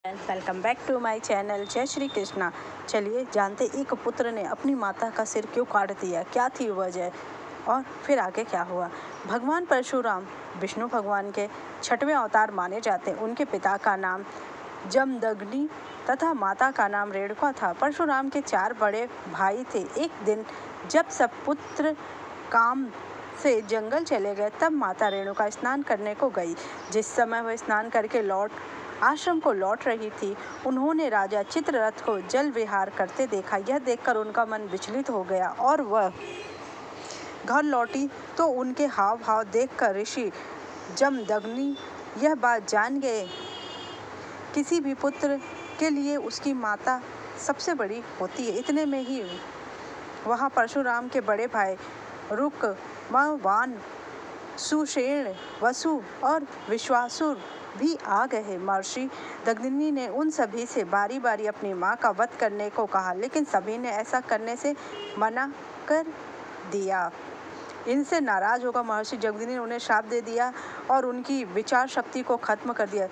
Welcome back to my channel. जय श्री कृष्णा। चलिए जानते एक पुत्र ने अपनी माता का सिर क्यों काट दिया, क्या थी वजह और फिर आगे क्या हुआ। भगवान परशुराम विष्णु भगवान के 6वें अवतार माने जाते हैं। उनके पिता का नाम जमदग्नि तथा माता का नाम रेणुका था। परशुराम के 4 बड़े भाई थे। एक दिन जब सब पुत्र काम से जंगल चले गए तब माता रेणुका स्नान करने को गई। जिस समय वह स्नान करके आश्रम को लौट रही थी, उन्होंने राजा चित्ररथ को जल विहार करते देखा। यह देखकर उनका मन विचलित हो गया और वह घर लौटी तो उनके हाव भाव देखकर ऋषि जमदग्नि यह बात जान गए। किसी भी पुत्र के लिए उसकी माता सबसे बड़ी होती है। इतने में ही वहाँ परशुराम के बड़े भाई रुक्मवान, सुषेण, वसु और विश्वासुर भी आ गए। महर्षि दग्नि ने उन सभी से बारी बारी अपनी माँ का वध करने को कहा, लेकिन सभी ने ऐसा करने से मना कर दिया। इनसे नाराज होकर महर्षि दग्नि ने उन्हें श्राप दे दिया और उनकी विचार शक्ति को खत्म कर दिया।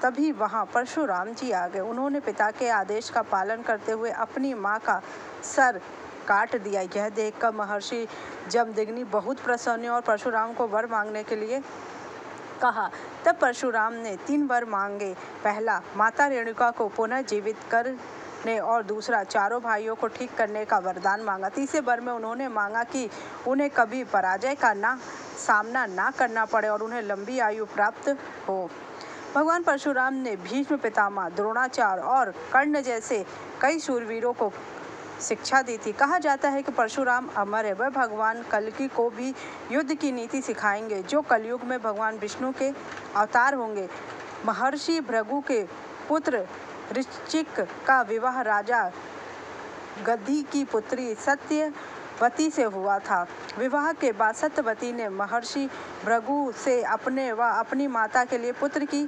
तभी वहाँ परशुराम जी आ गए। उन्होंने पिता के आदेश का पालन करते हुए अपनी माँ का सर काट दिया। यह देखकर महर्षि जमदग्नि बहुत प्रसन्न हुए और परशुराम को वर मांगने के लिए कहा। तब परशुराम ने 3 वर मांगे। पहला, माता रेणुका को पुनः जीवित करने और दूसरा, चारों भाइयों को ठीक करने का वरदान मांगा। तीसरे वर में उन्होंने मांगा कि उन्हें कभी पराजय का सामना ना करना पड़े और उन्हें लंबी आयु प्राप्त हो। भगवान परशुराम ने भीष्म पितामह, द्रोणाचार्य और कर्ण जैसे कई शूरवीरों को शिक्षा दी थी। कहा जाता है कि परशुराम अमर है। वह भगवान कल्कि को भी युद्ध की नीति सिखाएंगे, जो कलयुग में भगवान विष्णु के अवतार होंगे। महर्षि भृगु के पुत्र ऋचिक का विवाह राजा गद्दी की पुत्री सत्यवती से हुआ था। विवाह के बाद सत्यवती ने महर्षि भृगु से अपने व अपनी माता के लिए पुत्र की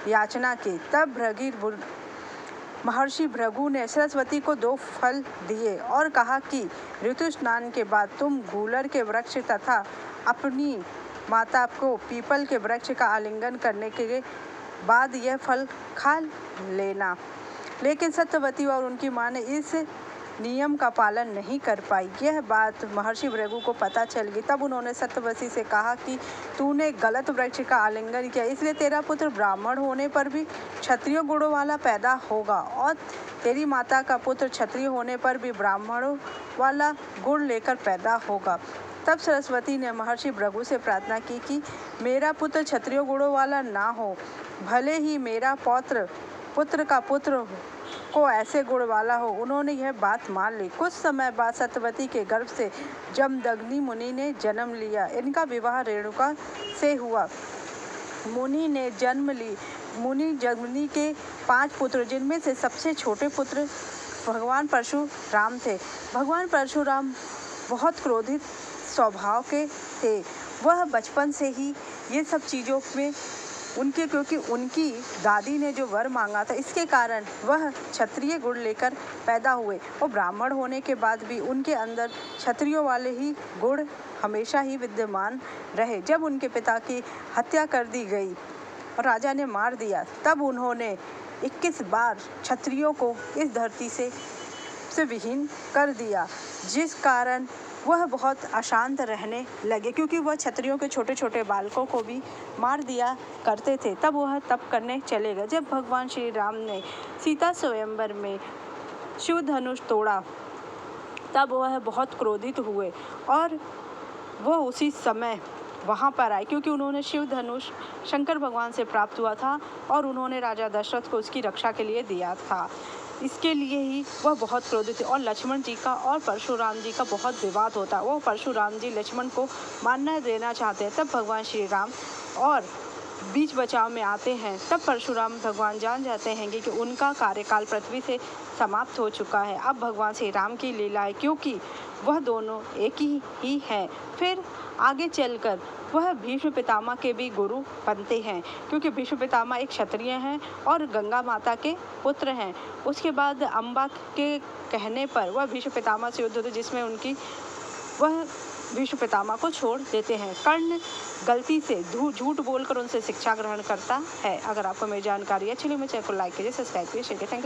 याचना की। तब महर्षि भृगु ने सरस्वती को 2 फल दिए और कहा कि ऋतु स्नान के बाद तुम गूलर के वृक्ष तथा अपनी माता को पीपल के वृक्ष का आलिंगन करने के बाद यह फल खा लेना। लेकिन सत्यवती और उनकी मां ने इस नियम का पालन नहीं कर पाई। यह बात महर्षि भृगु को पता चल गई। तब उन्होंने सत्यवती से कहा कि तूने गलत वृक्ष का आलिंगन किया, इसलिए तेरा पुत्र ब्राह्मण होने पर भी क्षत्रिय गुणों वाला पैदा होगा और तेरी माता का पुत्र क्षत्रिय होने पर भी ब्राह्मणों वाला गुण लेकर पैदा होगा। तब सरस्वती ने महर्षि भृगु से प्रार्थना की कि मेरा पुत्र क्षत्रिय गुणों वाला ना हो, भले ही मेरा पुत्र का पुत्र को ऐसे गुण वाला हो। उन्होंने यह बात मान ली। कुछ समय बाद सत्यवती के गर्भ से जमदग्नि मुनि ने जन्म लिया। इनका विवाह रेणुका से हुआ। मुनि ने जन्म ली। मुनि जमदग्नि के 5 पुत्र, जिनमें से सबसे छोटे पुत्र भगवान परशुराम थे। भगवान परशुराम बहुत क्रोधित स्वभाव के थे। वह बचपन से ही ये सब चीज़ों में क्योंकि उनकी दादी ने जो वर मांगा था, इसके कारण वह क्षत्रिय गुण लेकर पैदा हुए और ब्राह्मण होने के बाद भी उनके अंदर क्षत्रियों वाले ही गुण हमेशा ही विद्यमान रहे। जब उनके पिता की हत्या कर दी गई और राजा ने मार दिया, तब उन्होंने 21 बार क्षत्रियों को इस धरती से विहीन कर दिया, जिस कारण वह बहुत अशांत रहने लगे, क्योंकि वह क्षत्रियों के छोटे छोटे बालकों को भी मार दिया करते थे। तब वह तप करने चले गए। जब भगवान श्री राम ने सीता स्वयंवर में शिव धनुष तोड़ा, तब वह बहुत क्रोधित हुए और वह उसी समय वहाँ पर आए, क्योंकि उन्होंने शिव धनुष शंकर भगवान से प्राप्त हुआ था और उन्होंने राजा दशरथ को उसकी रक्षा के लिए दिया था। इसके लिए ही वह बहुत क्रोधित थे और लक्ष्मण जी का और परशुराम जी का बहुत विवाद होता है। वो परशुराम जी लक्ष्मण को मारना देना चाहते हैं। तब भगवान श्री राम और बीच बचाव में आते हैं। तब परशुराम भगवान जान जाते हैं कि उनका कार्यकाल पृथ्वी से समाप्त हो चुका है। अब भगवान श्री राम की लीला है, क्योंकि वह दोनों एक ही हैं। फिर आगे चलकर वह भीष्म पितामह के भी गुरु बनते हैं, क्योंकि भीष्म पितामह एक क्षत्रिय हैं और गंगा माता के पुत्र हैं। उसके बाद अम्बा के कहने पर वह भीष्म पितामह से युद्ध होते, जिसमें वह भीष्म पितामह को छोड़ देते हैं। कर्ण गलती से झूठ बोलकर उनसे शिक्षा ग्रहण करता है। अगर आपको मेरी जानकारी अच्छी लगी, मुझे चैनल को लाइक कीजिए, सब्सक्राइब कीजिए, शेयर कीजिए। Thank you.